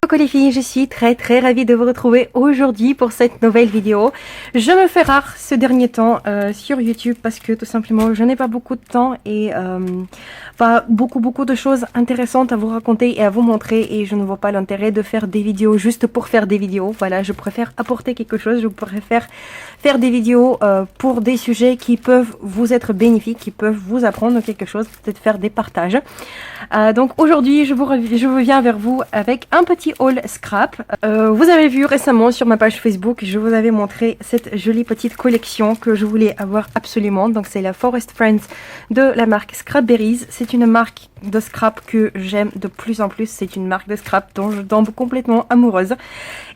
Coucou les filles, je suis très ravie de vous retrouver aujourd'hui pour cette nouvelle vidéo. Je me fais rare ce dernier temps sur YouTube parce que tout simplement je n'ai pas beaucoup de temps et beaucoup de choses intéressantes à vous raconter et à vous montrer, et je ne vois pas l'intérêt de faire des vidéos juste pour faire des vidéos. Voilà, je préfère apporter quelque chose, je préfère faire des vidéos pour des sujets qui peuvent vous être bénéfiques, qui peuvent vous apprendre quelque chose, peut-être faire des partages. Donc aujourd'hui je reviens vers vous avec un petit haul scrap. Vous avez vu récemment sur ma page Facebook, je vous avais montré cette jolie petite collection que je voulais avoir absolument. Donc c'est la Forest Friends de la marque Scrapberries. C'est une marque de scrap que j'aime de plus en plus. C'est une marque de scrap dont je tombe complètement amoureuse.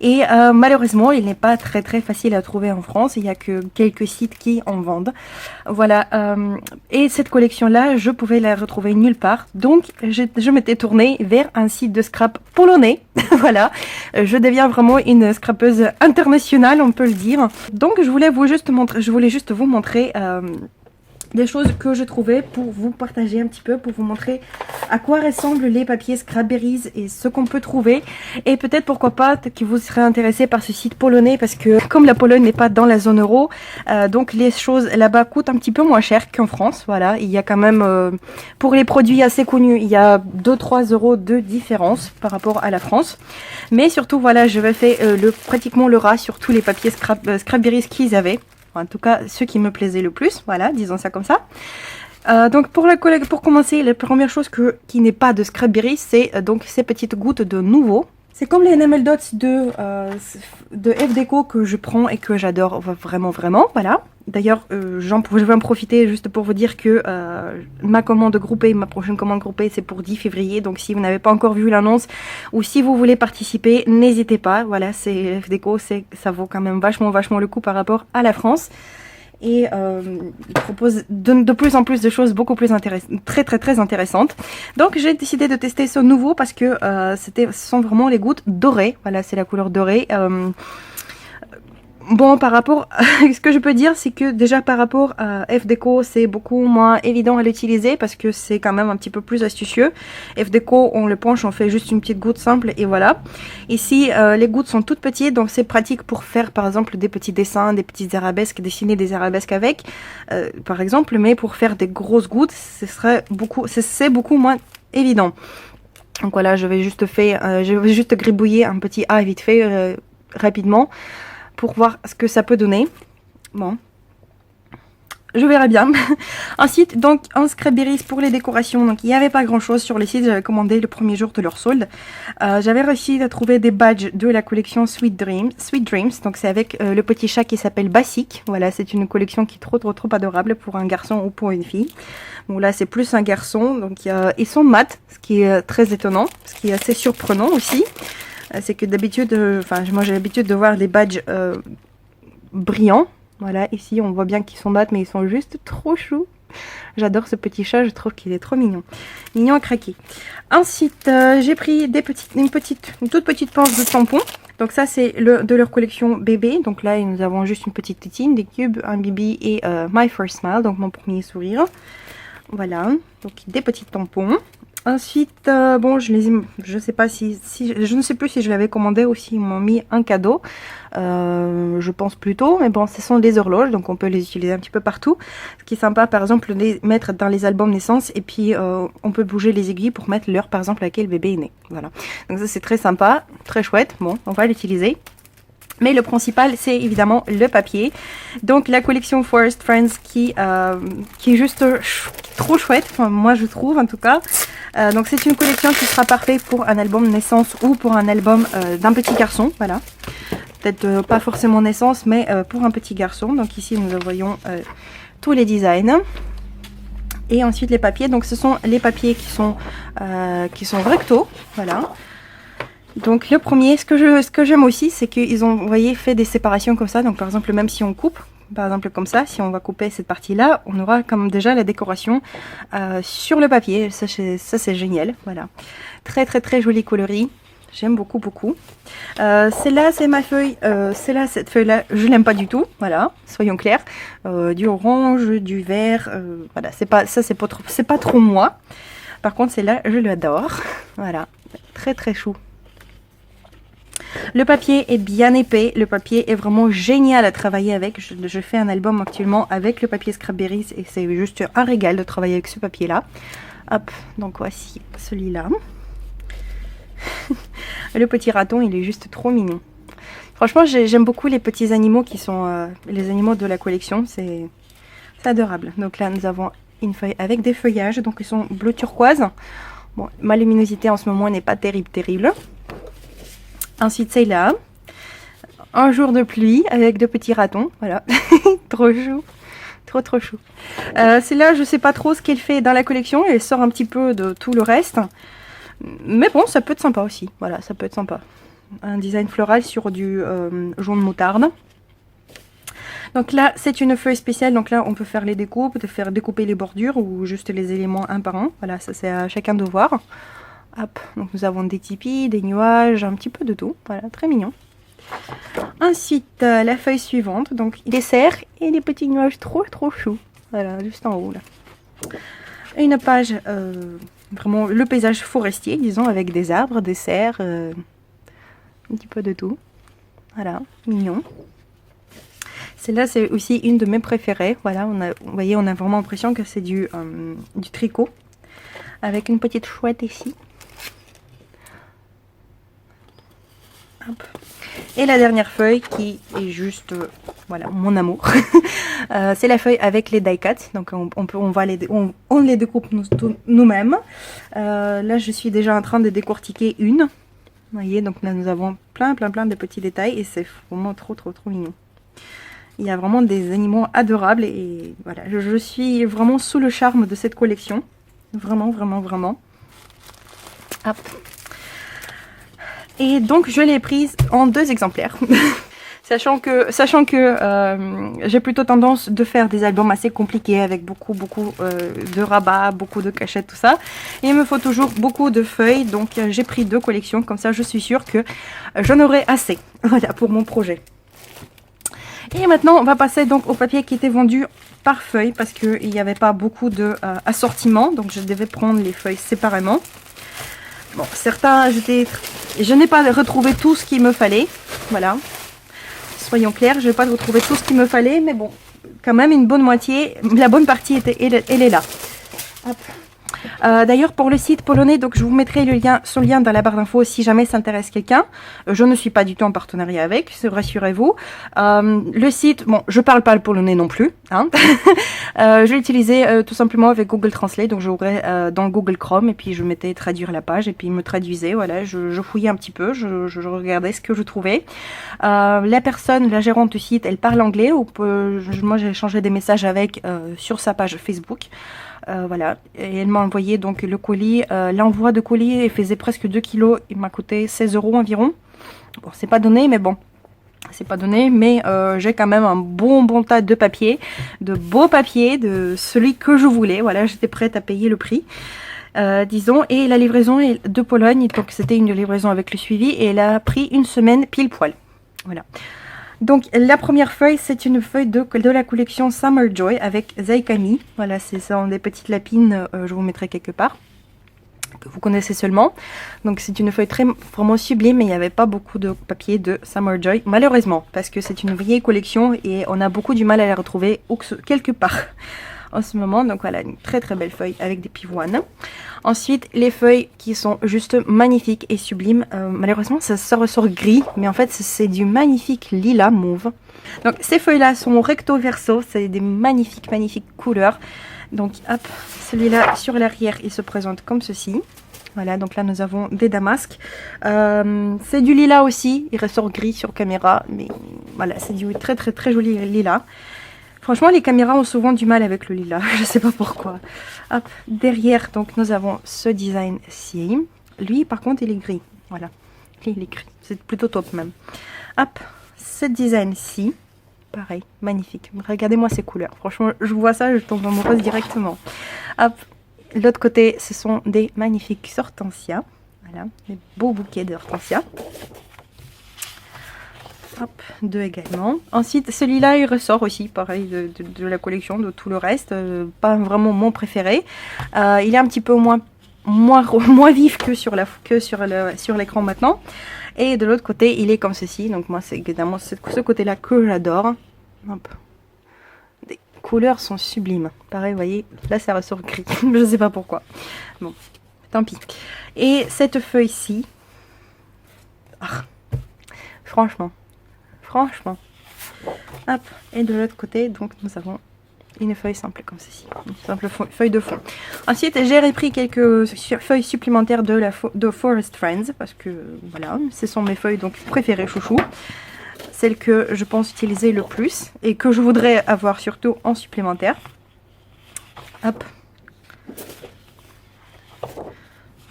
Et malheureusement, il n'est pas très facile à trouver en France. Il n'y a que quelques sites qui en vendent. Voilà. Et cette collection-là, je pouvais la retrouver nulle part. Donc, je m'étais tournée vers un site de scrap polonais. Voilà. Je deviens vraiment une scrapeuse internationale, on peut le dire. Donc, je voulais juste vous montrer des choses que je trouvais pour vous partager un petit peu, pour vous montrer à quoi ressemblent les papiers Scrapberries et ce qu'on peut trouver. Et peut-être pourquoi pas que vous serez intéressé par ce site polonais, parce que comme la Pologne n'est pas dans la zone euro, donc les choses là-bas coûtent un petit peu moins cher qu'en France. Voilà, il y a quand même, pour les produits assez connus, il y a 2-3 euros de différence par rapport à la France. Mais surtout, voilà, je vais faire pratiquement le ras sur tous les papiers Scrapberries qu'ils avaient. En tout cas, ceux qui me plaisaient le plus, voilà, disons ça comme ça. Donc pour commencer, la première chose qui n'est pas de Scrapberries, c'est donc ces petites gouttes de nouveau. C'est comme les Enamel Dots de F Deco que je prends et que j'adore vraiment, voilà. D'ailleurs, je vais en profiter juste pour vous dire que ma prochaine commande groupée, c'est pour 10 février. Donc si vous n'avez pas encore vu l'annonce ou si vous voulez participer, n'hésitez pas. Voilà, c'est F Deco, ça vaut quand même vachement le coup par rapport à la France. Et il propose de plus en plus de choses beaucoup plus très intéressantes. Donc j'ai décidé de tester ce nouveau parce que ce sont vraiment les gouttes dorées. Voilà, c'est la couleur dorée. Bon, par rapport à ce que je peux dire, c'est que déjà par rapport à F Deco, c'est beaucoup moins évident à l'utiliser parce que c'est quand même un petit peu plus astucieux. F Deco, on le penche, on fait juste une petite goutte simple et voilà. Ici, les gouttes sont toutes petites, donc c'est pratique pour faire par exemple des petits dessins, des petites arabesques, dessiner des arabesques avec, par exemple. Mais pour faire des grosses gouttes, c'est beaucoup moins évident. Donc voilà, je vais juste gribouiller un petit A vite fait, rapidement, pour voir ce que ça peut donner. Bon, je verrai bien. Ensuite, donc en Scrapberries pour les décorations, donc il n'y avait pas grand chose sur les sites. J'avais commandé le premier jour de leur solde. J'avais réussi à trouver des badges de la collection Sweet Dreams. Donc c'est avec le petit chat qui s'appelle Basic. Voilà, c'est une collection qui est trop adorable pour un garçon ou pour une fille. Bon, là c'est plus un garçon, donc ils sont mat, ce qui est très étonnant, ce qui est assez surprenant aussi. C'est que d'habitude, moi j'ai l'habitude de voir des badges brillants. Voilà, ici on voit bien qu'ils sont mat, mais ils sont juste trop choux. J'adore ce petit chat, je trouve qu'il est trop mignon. Mignon à craquer. Ensuite, j'ai pris une toute petite pince de tampon. Donc ça c'est de leur collection bébé. Donc là nous avons juste une petite tétine, des cubes, un bibi et My First Smile, donc mon premier sourire. Voilà, donc des petits tampons. Ensuite, bon, je ne sais plus si je l'avais commandé ou s'ils m'ont mis un cadeau. Je pense plutôt, mais bon, ce sont des horloges, donc on peut les utiliser un petit peu partout. Ce qui est sympa, par exemple, les mettre dans les albums naissance, et puis on peut bouger les aiguilles pour mettre l'heure, par exemple, à laquelle le bébé est né. Voilà. Donc ça, c'est très sympa, très chouette. Bon, on va l'utiliser. Mais le principal, c'est évidemment le papier. Donc la collection Forest Friends qui est juste trop chouette, enfin, moi je trouve en tout cas. Donc c'est une collection qui sera parfaite pour un album naissance ou pour un album d'un petit garçon. Voilà. Peut-être pas forcément naissance, mais pour un petit garçon. Donc ici nous voyons tous les designs. Et ensuite les papiers. Donc ce sont les papiers qui sont recto. Voilà. Donc le premier, ce que j'aime aussi, c'est qu'ils ont, vous voyez, fait des séparations comme ça. Donc par exemple, même si on coupe, par exemple comme ça, si on va couper cette partie-là, on aura comme déjà la décoration sur le papier. Ça c'est génial, voilà. Très jolie coloris. J'aime beaucoup. Celle-là, c'est ma feuille. Cette feuille-là, je l'aime pas du tout. Voilà, soyons clairs. Du orange, du vert. Voilà, c'est pas trop moi. Par contre, celle-là, je l'adore. Voilà, très chou. Le papier est bien épais, le papier est vraiment génial à travailler avec. Je fais un album actuellement avec le papier Scrapberries et c'est juste un régal de travailler avec ce papier-là. Hop, donc voici celui-là. Le petit raton, il est juste trop mignon. Franchement, j'aime beaucoup les petits animaux qui sont les animaux de la collection. C'est adorable. Donc là, nous avons une feuille avec des feuillages. Donc ils sont bleu turquoise. Bon, ma luminosité en ce moment n'est pas terrible. Ensuite, c'est là. Un jour de pluie avec deux petits ratons. Voilà. Trop chou. Trop chou. Celle-là, je sais pas trop ce qu'elle fait dans la collection. Elle sort un petit peu de tout le reste. Mais bon, ça peut être sympa aussi. Voilà, ça peut être sympa. Un design floral sur du jaune moutarde. Donc là, c'est une feuille spéciale. Donc là, on peut faire les découpes, de faire découper les bordures ou juste les éléments un par un. Voilà, ça c'est à chacun de voir. Hop, donc nous avons des tipis, des nuages, un petit peu de tout. Voilà, très mignon. Ensuite, la feuille suivante. Donc les cerfs et les petits nuages trop choux. Voilà, juste en haut là. Une page, vraiment le paysage forestier, disons, avec des arbres, des cerfs, un petit peu de tout. Voilà, mignon. Celle-là, c'est aussi une de mes préférées. Voilà, vous voyez, on a vraiment l'impression que c'est du tricot. Avec une petite chouette ici. Hop. Et la dernière feuille qui est juste, voilà, mon amour. C'est la feuille avec les die cuts. Donc on les découpe nous-mêmes. Là, je suis déjà en train de décortiquer une. Vous voyez, donc là, nous avons plein de petits détails. Et c'est vraiment trop mignon. Il y a vraiment des animaux adorables. Et voilà, je suis vraiment sous le charme de cette collection. Vraiment. Hop. Et donc je l'ai prise en 2 exemplaires. sachant que j'ai plutôt tendance de faire des albums assez compliqués avec beaucoup de rabats, beaucoup de cachettes, tout ça. Et il me faut toujours beaucoup de feuilles, donc j'ai pris 2 collections, comme ça je suis sûre que j'en aurai assez. Voilà, pour mon projet. Et maintenant on va passer donc au papier qui était vendu par feuille, parce qu'il n'y avait pas beaucoup de assortiment, donc je devais prendre les feuilles séparément. Bon, certains, je n'ai pas retrouvé tout ce qu'il me fallait. Voilà. Soyons clairs, je n'ai pas retrouvé tout ce qu'il me fallait. Mais bon, quand même une bonne moitié. La bonne partie, elle est là. Hop. D'ailleurs, pour le site polonais, donc je vous mettrai son lien dans la barre d'infos si jamais ça intéresse quelqu'un. Je ne suis pas du tout en partenariat avec, rassurez-vous. Le site, bon, je parle pas le polonais non plus. Hein. Je l'ai utilisé tout simplement avec Google Translate, donc j'ouvrais dans Google Chrome et puis je mettais traduire la page et puis il me traduisait. Voilà, je fouillais un petit peu, je regardais ce que je trouvais. La gérante du site, elle parle anglais. Moi, j'ai échangé des messages avec sur sa page Facebook. Voilà, et elle m'a envoyé donc le colis. L'envoi de colis faisait presque 2 kilos. Il m'a coûté 16 € environ. Bon, c'est pas donné, mais bon. C'est pas donné, mais j'ai quand même un bon tas de papier, de beaux papiers, de celui que je voulais. Voilà, j'étais prête à payer le prix, disons. Et la livraison est de Pologne, donc c'était une livraison avec le suivi. Et elle a pris 1 semaine pile poil. Voilà. Donc la première feuille, c'est une feuille de la collection Summer Joy avec Zaikami. Voilà, c'est ça, des petites lapines, je vous mettrai quelque part, que vous connaissez seulement. Donc c'est une feuille vraiment sublime, mais il n'y avait pas beaucoup de papier de Summer Joy, malheureusement, parce que c'est une vieille collection et on a beaucoup du mal à la retrouver quelque part en ce moment. Donc voilà, une très belle feuille avec des pivoines. Ensuite, les feuilles qui sont juste magnifiques et sublimes. Malheureusement, ça ressort gris, mais en fait, c'est du magnifique lilas mauve. Donc, ces feuilles-là sont recto verso. C'est des magnifiques couleurs. Donc, hop, celui-là, sur l'arrière, il se présente comme ceci. Voilà, donc là, nous avons des damasques. C'est du lilas aussi. Il ressort gris sur caméra, mais voilà, c'est du très joli lilas. Franchement, les caméras ont souvent du mal avec le lilas. Je sais pas pourquoi. Hop, derrière, donc, nous avons ce design-ci. Lui, par contre, il est gris. Voilà. Il est gris. C'est plutôt top, même. Hop, ce design-ci. Pareil, magnifique. Regardez-moi ces couleurs. Franchement, je vois ça, je tombe amoureuse directement. Hop, l'autre côté, ce sont des magnifiques hortensias. Voilà, des beaux bouquets d'hortensias. Hop, 2 également. Ensuite, celui-là, il ressort aussi, pareil, de la collection, de tout le reste. Pas vraiment mon préféré. Il est un petit peu moins moins vif que sur l'écran maintenant. Et de l'autre côté, il est comme ceci. Donc moi, c'est évidemment ce côté-là que j'adore. Hop. Les couleurs sont sublimes. Pareil, vous voyez, là ça ressort gris. Je ne sais pas pourquoi. Bon, tant pis. Et cette feuille-ci, ah, franchement. Hop. Et de l'autre côté, donc nous avons une feuille simple comme ceci, une simple feuille de fond. Ensuite, j'ai repris quelques feuilles supplémentaires de Forest Friends parce que voilà, ce sont mes feuilles donc préférées chouchou, celles que je pense utiliser le plus et que je voudrais avoir surtout en supplémentaire. Hop.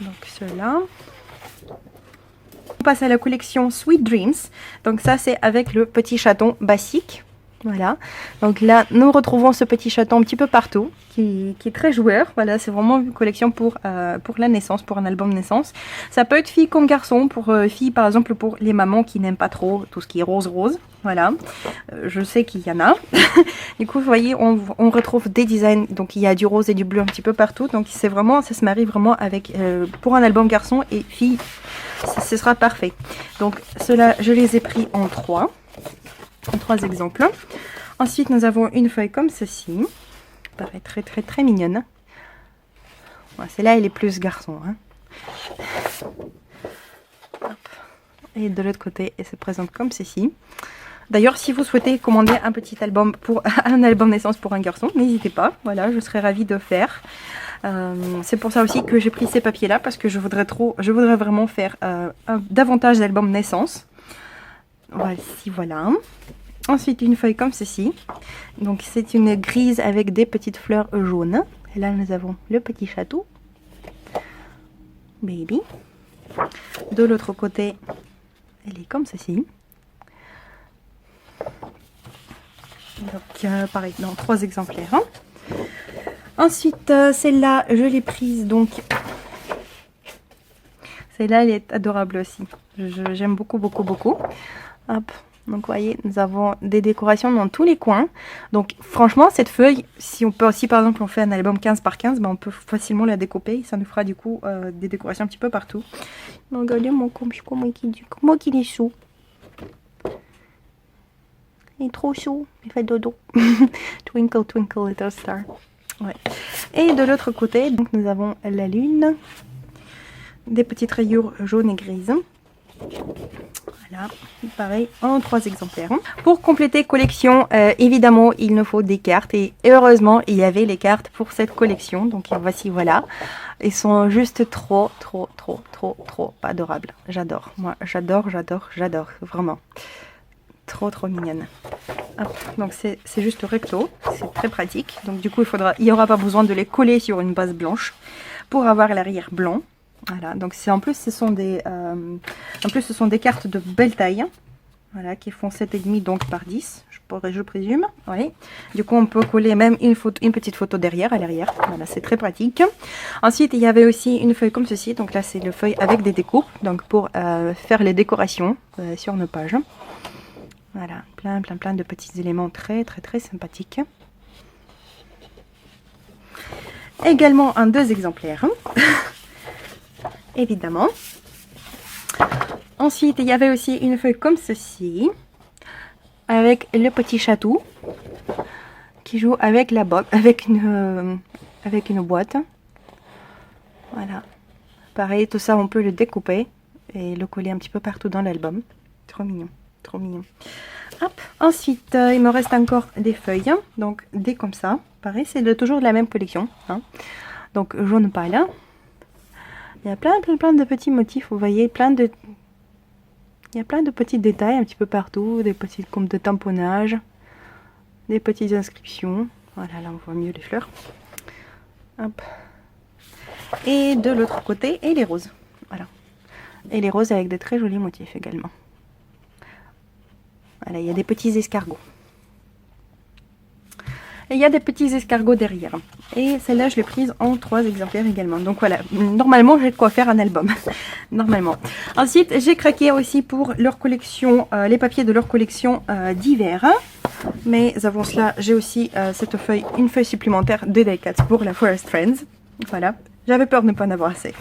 Donc ceux-là. On passe à la collection Sweet Dreams. Donc ça c'est avec le petit chaton basique. Voilà, donc là nous retrouvons ce petit chaton un petit peu partout qui est très joueur. Voilà, c'est vraiment une collection pour la naissance, pour un album naissance. Ça peut être fille comme garçon, pour filles par exemple, pour les mamans qui n'aiment pas trop tout ce qui est rose. Voilà, je sais qu'il y en a. Du coup vous voyez, on retrouve des designs, donc il y a du rose et du bleu un petit peu partout. Donc c'est vraiment, ça se marie vraiment avec pour un album garçon et fille, ce sera parfait. Donc ceux-là je les ai pris en trois exemples. Ensuite nous avons une feuille comme ceci, paraît très mignonne. Bon, celle-là elle est plus garçon, hein. Hop. Et de l'autre côté elle se présente comme ceci. D'ailleurs si vous souhaitez commander un petit album pour un album naissance pour un garçon, n'hésitez pas, voilà, je serais ravie de faire. C'est pour ça aussi que j'ai pris ces papiers là, parce que je voudrais vraiment faire davantage d'albums naissance. Voici, voilà. Ensuite une feuille comme ceci, donc c'est une grise avec des petites fleurs jaunes. Et là nous avons le petit chatou baby. De l'autre côté elle est comme ceci, donc pareil dans 3 exemplaires, hein. Ensuite celle-là je l'ai prise, donc celle-là elle est adorable aussi, j'aime beaucoup. Hop. Donc vous voyez, nous avons des décorations dans tous les coins. Donc franchement, cette feuille, si par exemple on fait un album 15 par 15, ben, on peut facilement la découper. Ça nous fera du coup des décorations un petit peu partout. Regardez comment qu'il est chou. Il est trop chou, il fait dodo. Twinkle, twinkle, little star. Ouais. Et de l'autre côté, donc nous avons la lune. Des petites rayures jaunes et grises. Voilà, pareil en 3 exemplaires. Pour compléter collection, évidemment il nous faut des cartes, et heureusement il y avait les cartes pour cette collection. Donc voici, voilà, ils sont juste trop adorables. J'adore, moi j'adore vraiment, trop mignonne. Hop, donc c'est juste recto, c'est très pratique. Donc du coup il n'y aura pas besoin de les coller sur une base blanche pour avoir l'arrière blanc. Voilà, donc en plus ce sont des cartes de belle taille, voilà, qui font 7,5 donc par 10, je présume. Oui. Du coup on peut coller même une petite photo derrière, à l'arrière. Voilà, c'est très pratique. Ensuite il y avait aussi une feuille comme ceci, donc là c'est le feuille avec des découpes, donc pour faire les décorations sur nos pages. Voilà, plein de petits éléments très sympathiques. Également 2 exemplaires. Évidemment. Ensuite il y avait aussi une feuille comme ceci avec le petit chatou qui joue avec la boîte, avec une boîte. Voilà, pareil, tout ça on peut le découper et le coller un petit peu partout dans l'album. Trop mignon. Hop. Ensuite il me reste encore des feuilles, donc des comme ça, pareil, c'est toujours de la même collection, hein. Donc jaune pâle. Il y a plein de petits motifs, vous voyez, il y a plein de petits détails un petit peu partout, des petits comme de tamponnage, des petites inscriptions. Voilà, là on voit mieux les fleurs. Hop. Et de l'autre côté, et les roses. Voilà. Et les roses avec de très jolis motifs également. Voilà, il y a des petits escargots. Et il y a des petits escargots derrière. Et celle-là, je l'ai prise en 3 exemplaires également. Donc voilà, normalement, j'ai de quoi faire un album. Normalement. Ensuite, j'ai craqué aussi pour leur collection, les papiers de leur collection d'hiver. Mais avant cela, j'ai aussi une feuille supplémentaire de Die Cut pour la Forest Friends. Voilà. J'avais peur de ne pas en avoir assez.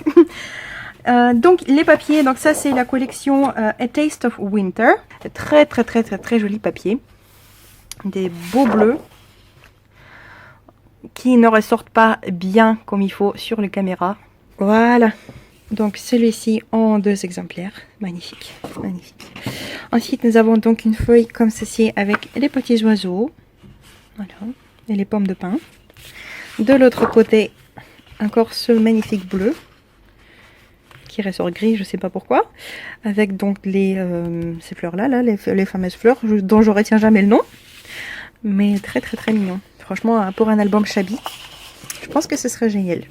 Donc les papiers, donc ça c'est la collection A Taste of Winter. Très très très très très joli papier. Des beaux bleus qui ne ressortent pas bien comme il faut sur les caméras. Voilà. Donc celui-ci en 2 exemplaires. Magnifique, magnifique. Ensuite nous avons donc une feuille comme ceci avec les petits oiseaux. Voilà. Et les pommes de pin. De l'autre côté, encore ce magnifique bleu. Qui ressort gris, je sais pas pourquoi. Avec donc ces fleurs-là, les fameuses fleurs dont je retiens jamais le nom. Mais très très très mignon. Franchement, pour un album Shabby, je pense que ce serait génial.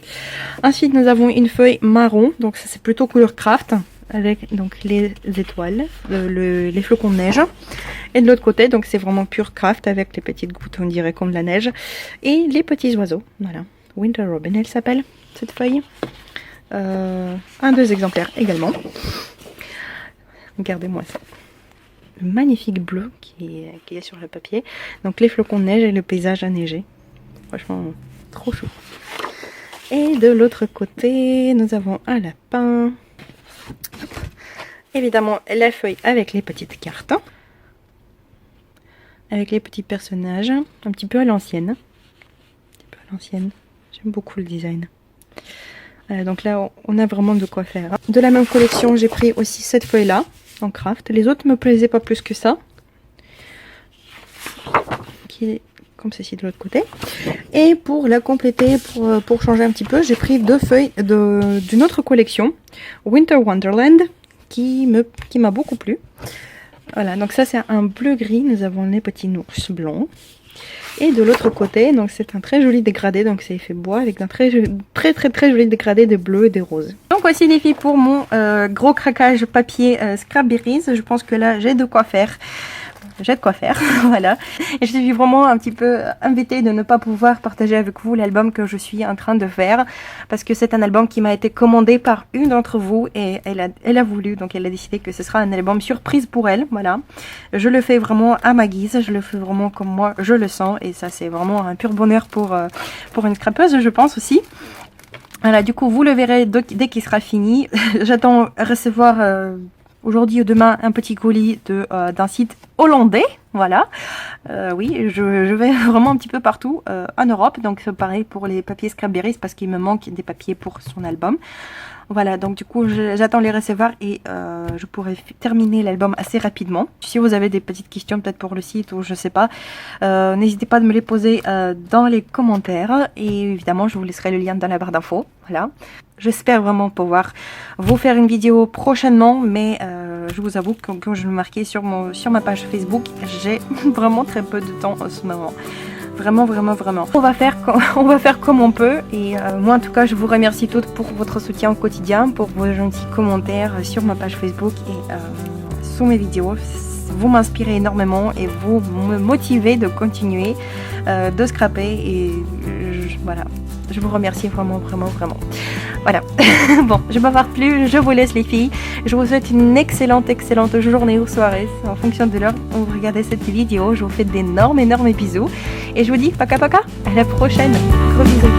Ensuite, nous avons une feuille marron. Donc ça c'est plutôt couleur craft. Avec donc les étoiles, les flocons de neige. Et de l'autre côté, donc c'est vraiment pure craft avec les petites gouttes, on dirait comme de la neige. Et les petits oiseaux. Voilà. Winter Robin, elle s'appelle, cette feuille. 2 exemplaires également. Regardez-moi ça. Le magnifique bleu qui est sur le papier. Donc les flocons de neige et le paysage enneigé. Franchement, trop chou. Et de l'autre côté, nous avons un lapin. Évidemment, la feuille avec les petites cartes. Avec les petits personnages. Un petit peu à l'ancienne. J'aime beaucoup le design. Voilà, donc là, on a vraiment de quoi faire. De la même collection, j'ai pris aussi cette feuille-là, en craft. Les autres me plaisaient pas plus que ça. Qui est comme ceci de l'autre côté. Et pour la compléter, pour changer un petit peu, j'ai pris 2 feuilles d'une autre collection, Winter Wonderland, qui m'a beaucoup plu. Voilà, donc ça c'est un bleu-gris. Nous avons les petits ours blancs. Et de l'autre côté, donc c'est un très joli dégradé, donc c'est effet bois avec un très joli dégradé de bleu et de rose. Donc voici les filles pour mon gros craquage papier Scrapberries. Je pense que là j'ai de quoi faire. Voilà. Et je suis vraiment un petit peu embêtée de ne pas pouvoir partager avec vous l'album que je suis en train de faire. Parce que c'est un album qui m'a été commandé par une d'entre vous et elle a voulu, donc elle a décidé que ce sera un album surprise pour elle. Voilà. Je le fais vraiment à ma guise, je le fais vraiment comme moi je le sens. Et ça c'est vraiment un pur bonheur pour une scrapeuse, je pense aussi. Voilà, du coup vous le verrez dès qu'il sera fini. J'attends recevoir... aujourd'hui ou demain, un petit colis d'un site hollandais, voilà. Oui, je vais vraiment un petit peu partout en Europe, donc c'est pareil pour les papiers Scrapberries parce qu'il me manque des papiers pour son album. Voilà, donc du coup j'attends les recevoir et je pourrai terminer l'album assez rapidement. Si vous avez des petites questions peut-être pour le site ou je sais pas, n'hésitez pas à me les poser dans les commentaires et évidemment je vous laisserai le lien dans la barre d'infos. Voilà. J'espère vraiment pouvoir vous faire une vidéo prochainement, mais je vous avoue que comme je le marquais sur ma page Facebook, j'ai vraiment très peu de temps en ce moment. Vraiment. On va faire comme on peut et moi en tout cas je vous remercie toutes pour votre soutien au quotidien, pour vos gentils commentaires sur ma page Facebook et sous mes vidéos. Vous m'inspirez énormément et vous me motivez de continuer de scraper et voilà. Je vous remercie vraiment. Voilà. Bon, je ne m'avare plus, je vous laisse les filles. Je vous souhaite une excellente journée ou soirée en fonction de l'heure où vous regardez cette vidéo. Je vous fais d'énormes bisous. Et je vous dis paka, à la prochaine. Gros bisous.